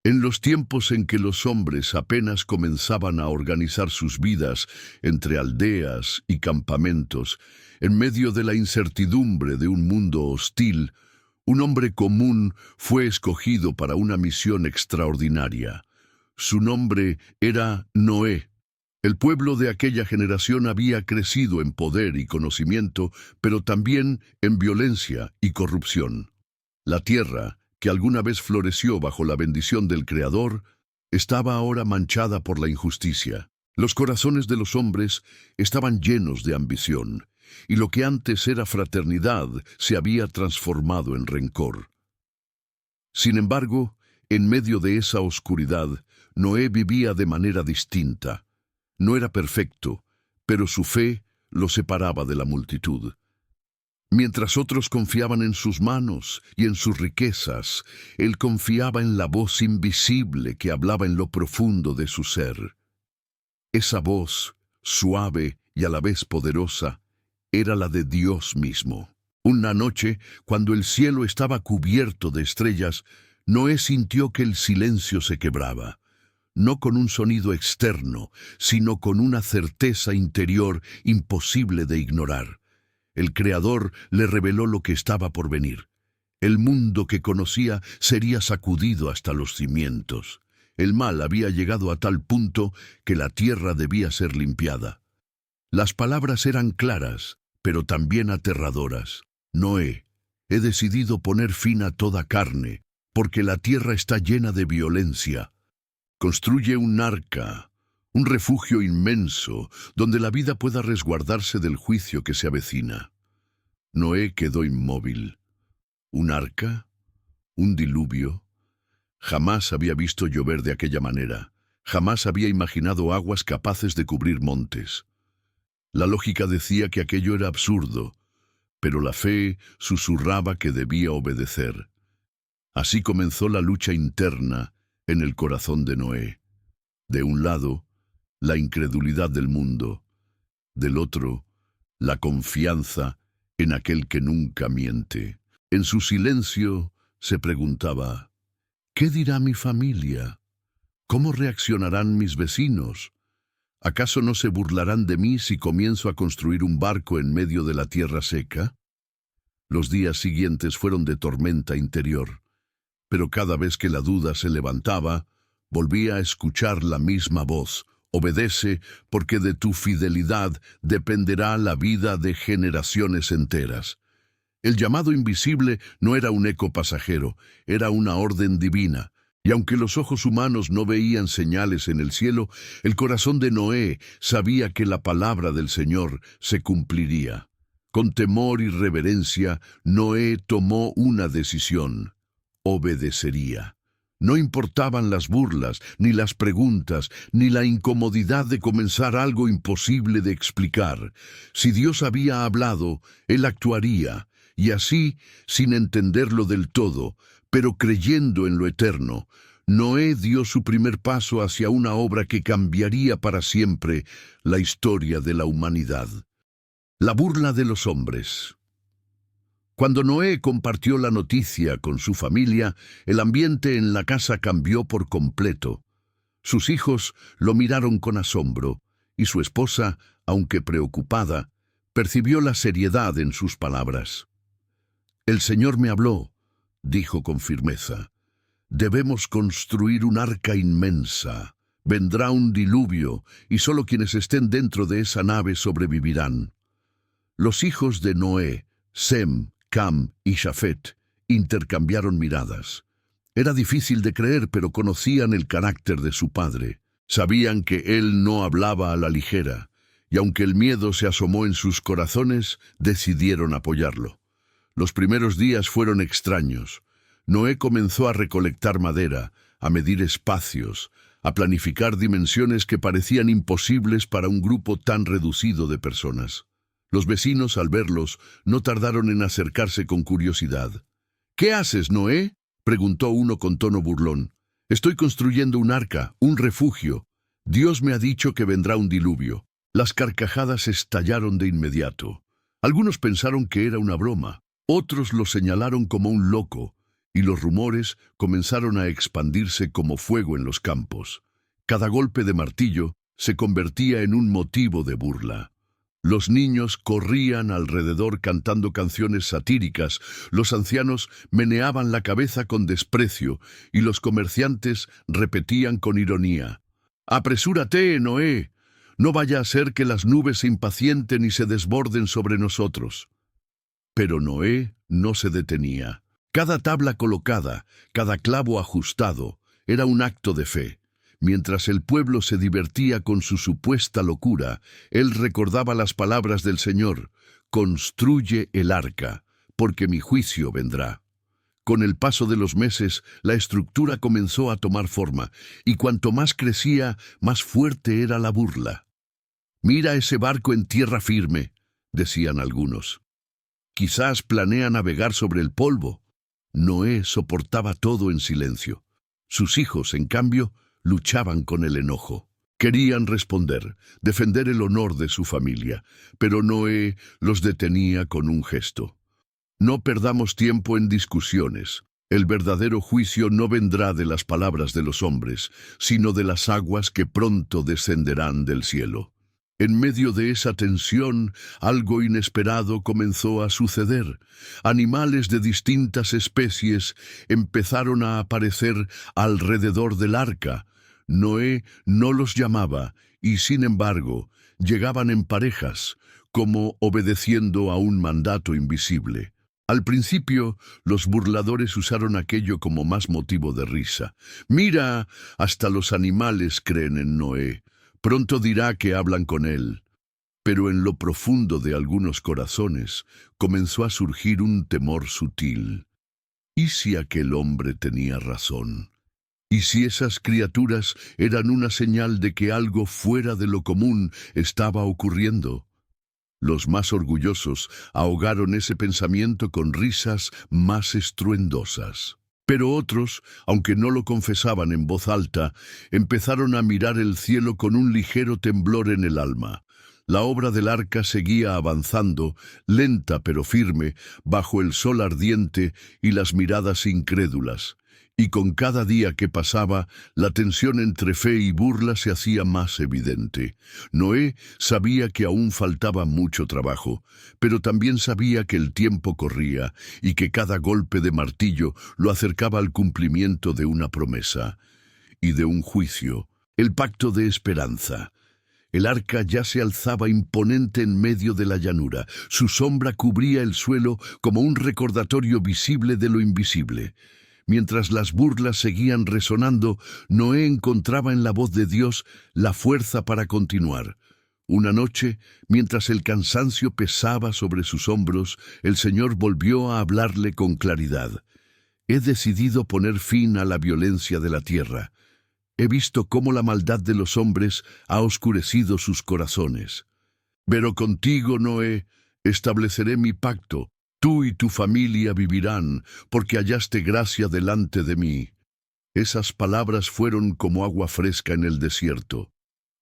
En los tiempos en que los hombres apenas comenzaban a organizar sus vidas entre aldeas y campamentos, en medio de la incertidumbre de un mundo hostil, un hombre común fue escogido para una misión extraordinaria. Su nombre era Noé. El pueblo de aquella generación había crecido en poder y conocimiento, pero también en violencia y corrupción. La tierra, que alguna vez floreció bajo la bendición del Creador, estaba ahora manchada por la injusticia. Los corazones de los hombres estaban llenos de ambición, y lo que antes era fraternidad se había transformado en rencor. Sin embargo, en medio de esa oscuridad, Noé vivía de manera distinta. No era perfecto, pero su fe lo separaba de la multitud. Mientras otros confiaban en sus manos y en sus riquezas, él confiaba en la voz invisible que hablaba en lo profundo de su ser. Esa voz, suave y a la vez poderosa, era la de Dios mismo. Una noche, cuando el cielo estaba cubierto de estrellas, Noé sintió que el silencio se quebraba, no con un sonido externo, sino con una certeza interior imposible de ignorar. El Creador le reveló lo que estaba por venir. El mundo que conocía sería sacudido hasta los cimientos. El mal había llegado a tal punto que la tierra debía ser limpiada. Las palabras eran claras, pero también aterradoras. Noé, he decidido poner fin a toda carne, porque la tierra está llena de violencia. Construye un arca, un refugio inmenso, donde la vida pueda resguardarse del juicio que se avecina. Noé quedó inmóvil. ¿Un arca? ¿Un diluvio? Jamás había visto llover de aquella manera. Jamás había imaginado aguas capaces de cubrir montes. La lógica decía que aquello era absurdo, pero la fe susurraba que debía obedecer. Así comenzó la lucha interna en el corazón de Noé. De un lado, la incredulidad del mundo. Del otro, la confianza en aquel que nunca miente. En su silencio se preguntaba, ¿qué dirá mi familia? ¿Cómo reaccionarán mis vecinos? ¿Acaso no se burlarán de mí si comienzo a construir un barco en medio de la tierra seca? Los días siguientes fueron de tormenta interior, pero cada vez que la duda se levantaba, volvía a escuchar la misma voz: obedece, porque de tu fidelidad dependerá la vida de generaciones enteras. El llamado invisible no era un eco pasajero, era una orden divina. Y aunque los ojos humanos no veían señales en el cielo, el corazón de Noé sabía que la palabra del Señor se cumpliría. Con temor y reverencia, Noé tomó una decisión: obedecería. No importaban las burlas, ni las preguntas, ni la incomodidad de comenzar algo imposible de explicar. Si Dios había hablado, él actuaría, y así, sin entenderlo del todo, pero creyendo en lo eterno, Noé dio su primer paso hacia una obra que cambiaría para siempre la historia de la humanidad. La burla de los hombres. Cuando Noé compartió la noticia con su familia, el ambiente en la casa cambió por completo. Sus hijos lo miraron con asombro, y su esposa, aunque preocupada, percibió la seriedad en sus palabras. «El Señor me habló», dijo con firmeza. «Debemos construir un arca inmensa. Vendrá un diluvio, y solo quienes estén dentro de esa nave sobrevivirán». Los hijos de Noé, Sem, Cam y Jafet, intercambiaron miradas. Era difícil de creer, pero conocían el carácter de su padre. Sabían que él no hablaba a la ligera, y aunque el miedo se asomó en sus corazones, decidieron apoyarlo. Los primeros días fueron extraños. Noé comenzó a recolectar madera, a medir espacios, a planificar dimensiones que parecían imposibles para un grupo tan reducido de personas. Los vecinos, al verlos, no tardaron en acercarse con curiosidad. «¿Qué haces, Noé?», preguntó uno con tono burlón. «Estoy construyendo un arca, un refugio. Dios me ha dicho que vendrá un diluvio». Las carcajadas estallaron de inmediato. Algunos pensaron que era una broma, otros lo señalaron como un loco, y los rumores comenzaron a expandirse como fuego en los campos. Cada golpe de martillo se convertía en un motivo de burla. Los niños corrían alrededor cantando canciones satíricas, los ancianos meneaban la cabeza con desprecio y los comerciantes repetían con ironía: «¡Apresúrate, Noé! No vaya a ser que las nubes se impacienten y se desborden sobre nosotros». Pero Noé no se detenía. Cada tabla colocada, cada clavo ajustado, era un acto de fe. Mientras el pueblo se divertía con su supuesta locura, él recordaba las palabras del Señor: «Construye el arca, porque mi juicio vendrá». Con el paso de los meses, la estructura comenzó a tomar forma, y cuanto más crecía, más fuerte era la burla. «Mira ese barco en tierra firme», decían algunos. «Quizás planea navegar sobre el polvo». Noé soportaba todo en silencio. Sus hijos, en cambio, luchaban con el enojo. Querían responder, defender el honor de su familia, pero Noé los detenía con un gesto. «No perdamos tiempo en discusiones. El verdadero juicio no vendrá de las palabras de los hombres, sino de las aguas que pronto descenderán del cielo». En medio de esa tensión, algo inesperado comenzó a suceder. Animales de distintas especies empezaron a aparecer alrededor del arca. Noé no los llamaba, y sin embargo, llegaban en parejas, como obedeciendo a un mandato invisible. Al principio, los burladores usaron aquello como más motivo de risa. «Mira, hasta los animales creen en Noé. Pronto dirá que hablan con él». Pero en lo profundo de algunos corazones comenzó a surgir un temor sutil. ¿Y si aquel hombre tenía razón? ¿Y si esas criaturas eran una señal de que algo fuera de lo común estaba ocurriendo? Los más orgullosos ahogaron ese pensamiento con risas más estruendosas. Pero otros, aunque no lo confesaban en voz alta, empezaron a mirar el cielo con un ligero temblor en el alma. La obra del arca seguía avanzando, lenta pero firme, bajo el sol ardiente y las miradas incrédulas. Y con cada día que pasaba, la tensión entre fe y burla se hacía más evidente. Noé sabía que aún faltaba mucho trabajo, pero también sabía que el tiempo corría y que cada golpe de martillo lo acercaba al cumplimiento de una promesa y de un juicio, el pacto de esperanza. El arca ya se alzaba imponente en medio de la llanura. Su sombra cubría el suelo como un recordatorio visible de lo invisible. Mientras las burlas seguían resonando, Noé encontraba en la voz de Dios la fuerza para continuar. Una noche, mientras el cansancio pesaba sobre sus hombros, el Señor volvió a hablarle con claridad. «He decidido poner fin a la violencia de la tierra. He visto cómo la maldad de los hombres ha oscurecido sus corazones. Pero contigo, Noé, estableceré mi pacto. Tú y tu familia vivirán, porque hallaste gracia delante de mí». Esas palabras fueron como agua fresca en el desierto.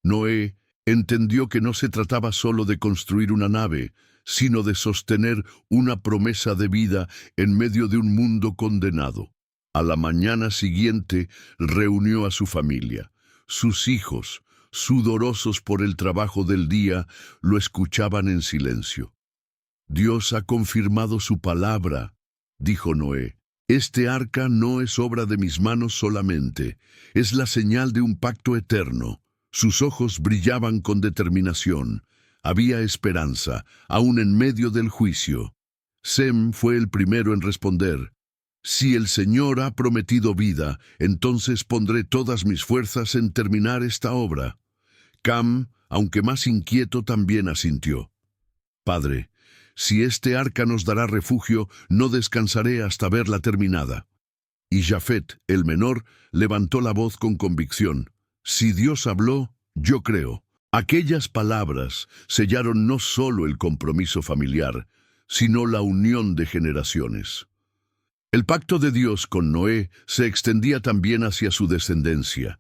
Noé entendió que no se trataba solo de construir una nave, sino de sostener una promesa de vida en medio de un mundo condenado. A la mañana siguiente reunió a su familia. Sus hijos, sudorosos por el trabajo del día, lo escuchaban en silencio. «Dios ha confirmado su palabra», dijo Noé. «Este arca no es obra de mis manos solamente, es la señal de un pacto eterno». Sus ojos brillaban con determinación. Había esperanza, aún en medio del juicio. Sem fue el primero en responder: «Si el Señor ha prometido vida, entonces pondré todas mis fuerzas en terminar esta obra». Cam, aunque más inquieto, también asintió. «Padre, si este arca nos dará refugio, no descansaré hasta verla terminada». Y Jafet, el menor, levantó la voz con convicción: «Si Dios habló, yo creo». Aquellas palabras sellaron no solo el compromiso familiar, sino la unión de generaciones. El pacto de Dios con Noé se extendía también hacia su descendencia.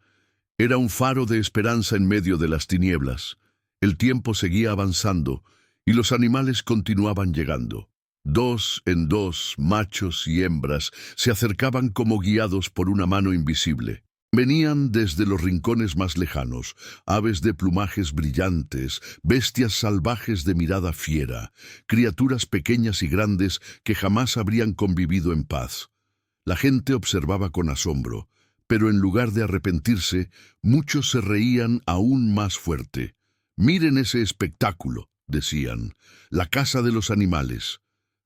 Era un faro de esperanza en medio de las tinieblas. El tiempo seguía avanzando, y los animales continuaban llegando. Dos en dos, machos y hembras se acercaban como guiados por una mano invisible. Venían desde los rincones más lejanos, aves de plumajes brillantes, bestias salvajes de mirada fiera, criaturas pequeñas y grandes que jamás habrían convivido en paz. La gente observaba con asombro, pero en lugar de arrepentirse, muchos se reían aún más fuerte. «Miren ese espectáculo», decían, «la casa de los animales».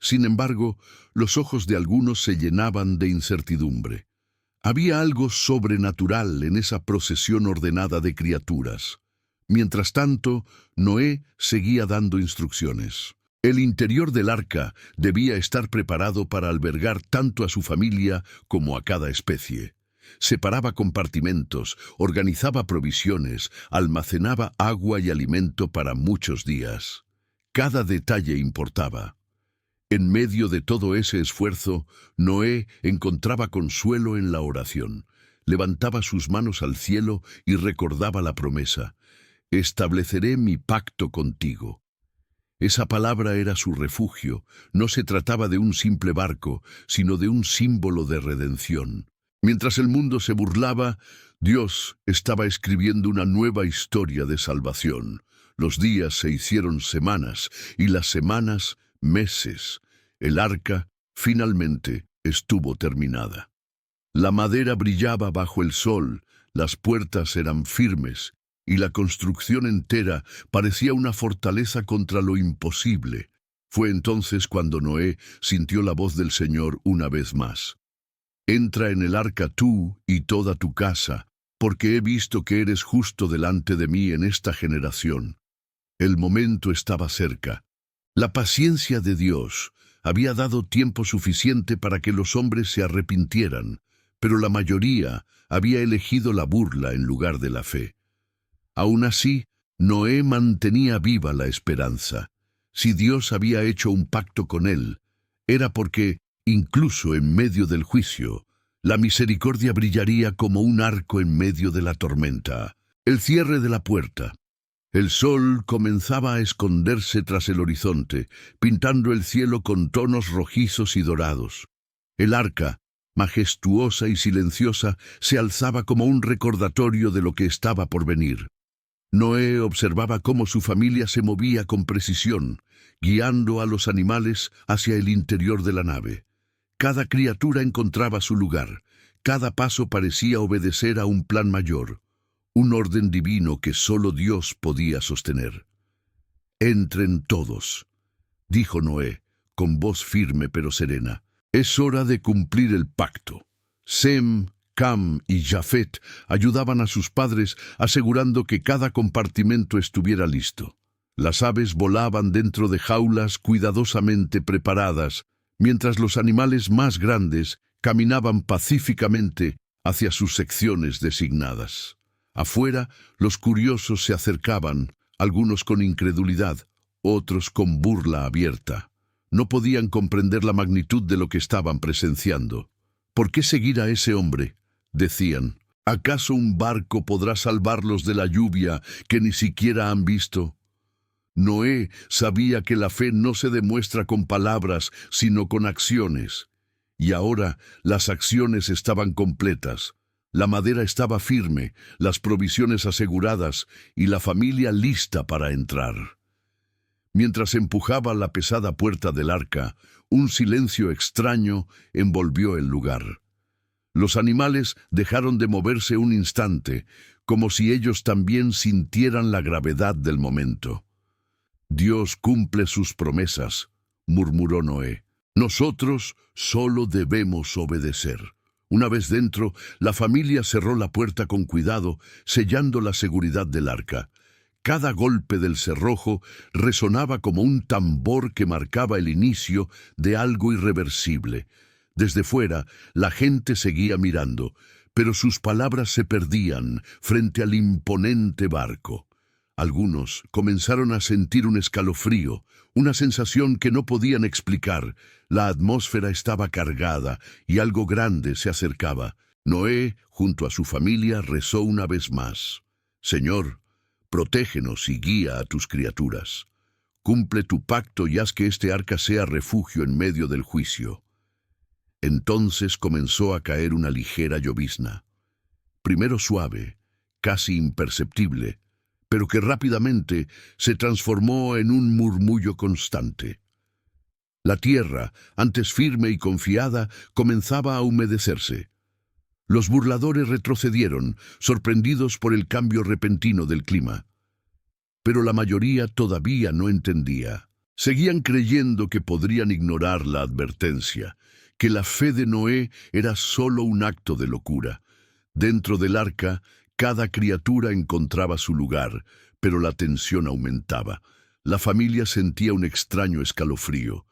Sin embargo, los ojos de algunos se llenaban de incertidumbre. Había algo sobrenatural en esa procesión ordenada de criaturas. Mientras tanto, Noé seguía dando instrucciones. El interior del arca debía estar preparado para albergar tanto a su familia como a cada especie. Separaba compartimentos, organizaba provisiones, almacenaba agua y alimento para muchos días. Cada detalle importaba. En medio de todo ese esfuerzo, Noé encontraba consuelo en la oración. Levantaba sus manos al cielo y recordaba la promesa: «Estableceré mi pacto contigo». Esa palabra era su refugio. No se trataba de un simple barco, sino de un símbolo de redención. Mientras el mundo se burlaba, Dios estaba escribiendo una nueva historia de salvación. Los días se hicieron semanas y las semanas meses. El arca finalmente estuvo terminada. La madera brillaba bajo el sol, las puertas eran firmes y la construcción entera parecía una fortaleza contra lo imposible. Fue entonces cuando Noé sintió la voz del Señor una vez más. «Entra en el arca tú y toda tu casa, porque he visto que eres justo delante de mí en esta generación». El momento estaba cerca. La paciencia de Dios había dado tiempo suficiente para que los hombres se arrepintieran, pero la mayoría había elegido la burla en lugar de la fe. Aún así, Noé mantenía viva la esperanza. Si Dios había hecho un pacto con él, era porque, incluso en medio del juicio, la misericordia brillaría como un arco en medio de la tormenta. El cierre de la puerta. El sol comenzaba a esconderse tras el horizonte, pintando el cielo con tonos rojizos y dorados. El arca, majestuosa y silenciosa, se alzaba como un recordatorio de lo que estaba por venir. Noé observaba cómo su familia se movía con precisión, guiando a los animales hacia el interior de la nave. Cada criatura encontraba su lugar, cada paso parecía obedecer a un plan mayor. Un orden divino que solo Dios podía sostener. «Entren todos», dijo Noé, con voz firme pero serena. «Es hora de cumplir el pacto». Sem, Cam y Jafet ayudaban a sus padres asegurando que cada compartimento estuviera listo. Las aves volaban dentro de jaulas cuidadosamente preparadas, mientras los animales más grandes caminaban pacíficamente hacia sus secciones designadas. Afuera, los curiosos se acercaban, algunos con incredulidad, otros con burla abierta. No podían comprender la magnitud de lo que estaban presenciando. «¿Por qué seguir a ese hombre?», decían. «¿Acaso un barco podrá salvarlos de la lluvia que ni siquiera han visto?». Noé sabía que la fe no se demuestra con palabras, sino con acciones. Y ahora las acciones estaban completas. La madera estaba firme, las provisiones aseguradas y la familia lista para entrar. Mientras empujaba la pesada puerta del arca, un silencio extraño envolvió el lugar. Los animales dejaron de moverse un instante, como si ellos también sintieran la gravedad del momento. «Dios cumple sus promesas», murmuró Noé. «Nosotros solo debemos obedecer». Una vez dentro, la familia cerró la puerta con cuidado, sellando la seguridad del arca. Cada golpe del cerrojo resonaba como un tambor que marcaba el inicio de algo irreversible. Desde fuera, la gente seguía mirando, pero sus palabras se perdían frente al imponente barco. Algunos comenzaron a sentir un escalofrío, una sensación que no podían explicar. La atmósfera estaba cargada y algo grande se acercaba. Noé, junto a su familia, rezó una vez más: «Señor, protégenos y guía a tus criaturas». Cumple tu pacto y haz que este arca sea refugio en medio del juicio. Entonces comenzó a caer una ligera llovizna, primero suave, casi imperceptible, pero que rápidamente se transformó en un murmullo constante. La tierra, antes firme y confiada, comenzaba a humedecerse. Los burladores retrocedieron, sorprendidos por el cambio repentino del clima. Pero la mayoría todavía no entendía. Seguían creyendo que podrían ignorar la advertencia, que la fe de Noé era solo un acto de locura. Dentro del arca, cada criatura encontraba su lugar, pero la tensión aumentaba. La familia sentía un extraño escalofrío.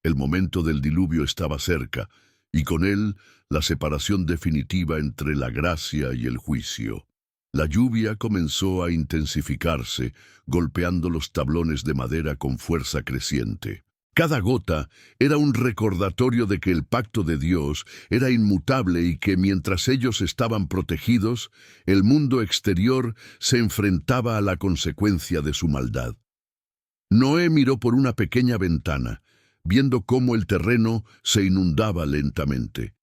El momento del diluvio estaba cerca, y con él la separación definitiva entre la gracia y el juicio. La lluvia comenzó a intensificarse, golpeando los tablones de madera con fuerza creciente. Cada gota era un recordatorio de que el pacto de Dios era inmutable y que mientras ellos estaban protegidos, el mundo exterior se enfrentaba a la consecuencia de su maldad. Noé miró por una pequeña ventana, viendo cómo el terreno se inundaba lentamente.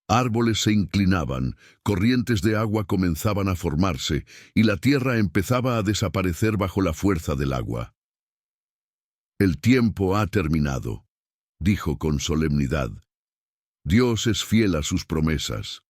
Árboles se inclinaban, corrientes de agua comenzaban a formarse y la tierra empezaba a desaparecer bajo la fuerza del agua. «El tiempo ha terminado», dijo con solemnidad. «Dios es fiel a sus promesas.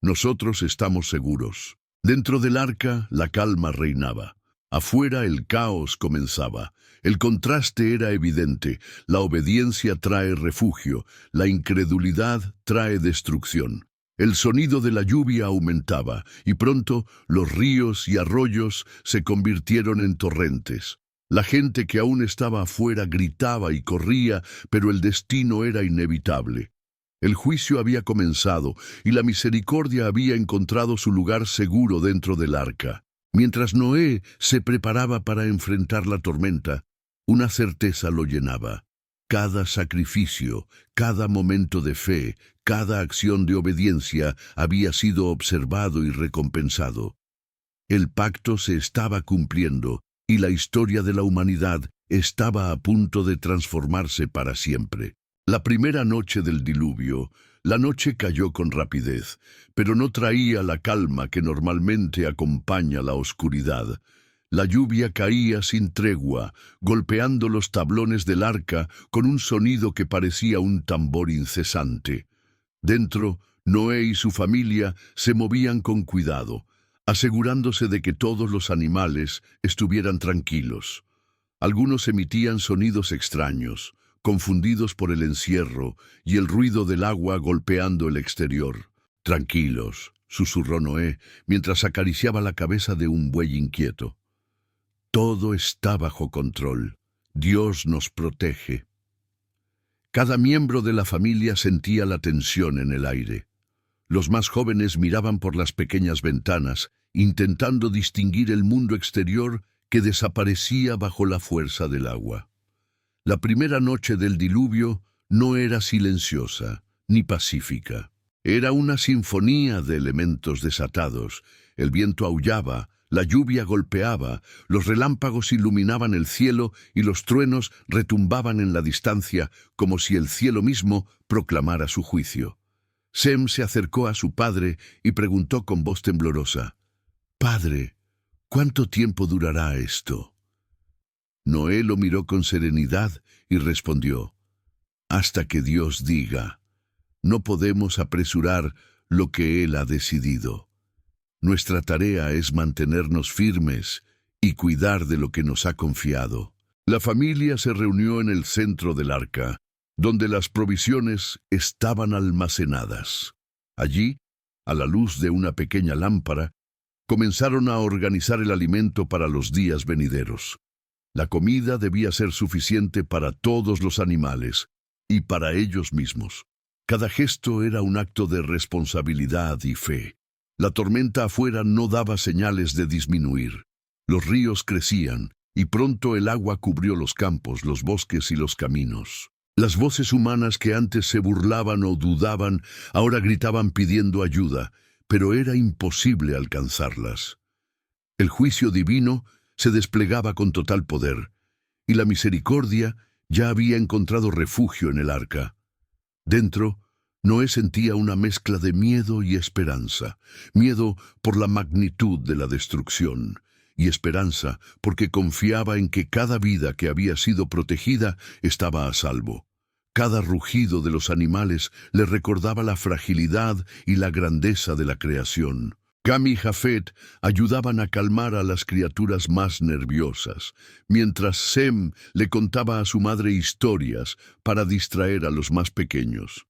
Nosotros estamos seguros». Dentro del arca, la calma reinaba. Afuera, el caos comenzaba. El contraste era evidente. La obediencia trae refugio, la incredulidad trae destrucción. El sonido de la lluvia aumentaba, y pronto los ríos y arroyos se convirtieron en torrentes. La gente que aún estaba afuera gritaba y corría, pero el destino era inevitable. El juicio había comenzado, y la misericordia había encontrado su lugar seguro dentro del arca. Mientras Noé se preparaba para enfrentar la tormenta, una certeza lo llenaba. Cada sacrificio, cada momento de fe, cada acción de obediencia había sido observado y recompensado. El pacto se estaba cumpliendo y la historia de la humanidad estaba a punto de transformarse para siempre. La primera noche del diluvio, la noche cayó con rapidez, pero no traía la calma que normalmente acompaña la oscuridad. La lluvia caía sin tregua, golpeando los tablones del arca con un sonido que parecía un tambor incesante. Dentro, Noé y su familia se movían con cuidado, asegurándose de que todos los animales estuvieran tranquilos. Algunos emitían sonidos extraños, confundidos por el encierro y el ruido del agua golpeando el exterior. «Tranquilos», susurró Noé, mientras acariciaba la cabeza de un buey inquieto. «Todo está bajo control. Dios nos protege». Cada miembro de la familia sentía la tensión en el aire. Los más jóvenes miraban por las pequeñas ventanas, intentando distinguir el mundo exterior que desaparecía bajo la fuerza del agua. La primera noche del diluvio no era silenciosa ni pacífica. Era una sinfonía de elementos desatados. El viento aullaba, la lluvia golpeaba, los relámpagos iluminaban el cielo y los truenos retumbaban en la distancia como si el cielo mismo proclamara su juicio. Sem se acercó a su padre y preguntó con voz temblorosa: «Padre, ¿cuánto tiempo durará esto?» Noé lo miró con serenidad y respondió: «Hasta que Dios diga. No podemos apresurar lo que Él ha decidido. Nuestra tarea es mantenernos firmes y cuidar de lo que nos ha confiado». La familia se reunió en el centro del arca, donde las provisiones estaban almacenadas. Allí, a la luz de una pequeña lámpara, comenzaron a organizar el alimento para los días venideros. La comida debía ser suficiente para todos los animales y para ellos mismos. Cada gesto era un acto de responsabilidad y fe. La tormenta afuera no daba señales de disminuir. Los ríos crecían y pronto el agua cubrió los campos, los bosques y los caminos. Las voces humanas que antes se burlaban o dudaban, ahora gritaban pidiendo ayuda, pero era imposible alcanzarlas. El juicio divino se desplegaba con total poder, y la misericordia ya había encontrado refugio en el arca. Dentro, Noé sentía una mezcla de miedo y esperanza. Miedo por la magnitud de la destrucción y esperanza porque confiaba en que cada vida que había sido protegida estaba a salvo. Cada rugido de los animales le recordaba la fragilidad y la grandeza de la creación. Cam y Jafet ayudaban a calmar a las criaturas más nerviosas, mientras Sem le contaba a su madre historias para distraer a los más pequeños.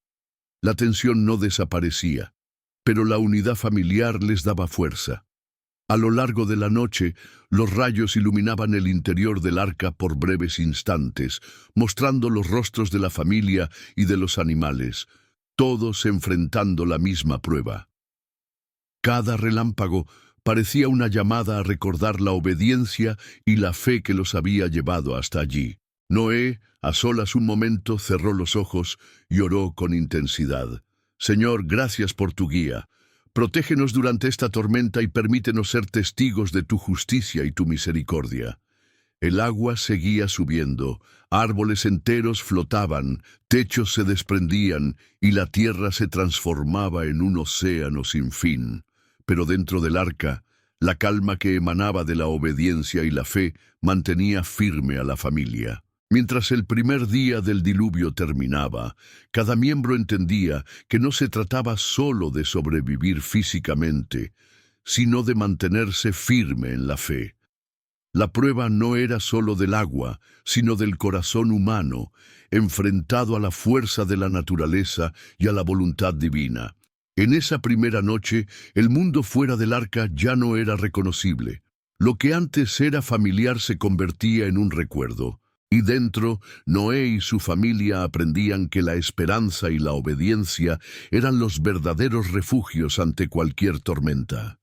La tensión no desaparecía, pero la unidad familiar les daba fuerza. A lo largo de la noche, los rayos iluminaban el interior del arca por breves instantes, mostrando los rostros de la familia y de los animales, todos enfrentando la misma prueba. Cada relámpago parecía una llamada a recordar la obediencia y la fe que los había llevado hasta allí. Noé, a solas un momento, cerró los ojos y oró con intensidad. Señor, gracias por tu guía. Protégenos durante esta tormenta y permítenos ser testigos de tu justicia y tu misericordia. El agua seguía subiendo, árboles enteros flotaban, techos se desprendían y la tierra se transformaba en un océano sin fin. Pero dentro del arca, la calma que emanaba de la obediencia y la fe mantenía firme a la familia. Mientras el primer día del diluvio terminaba, cada miembro entendía que no se trataba solo de sobrevivir físicamente, sino de mantenerse firme en la fe. La prueba no era solo del agua, sino del corazón humano, enfrentado a la fuerza de la naturaleza y a la voluntad divina. En esa primera noche, el mundo fuera del arca ya no era reconocible. Lo que antes era familiar se convertía en un recuerdo. Y dentro, Noé y su familia aprendían que la esperanza y la obediencia eran los verdaderos refugios ante cualquier tormenta.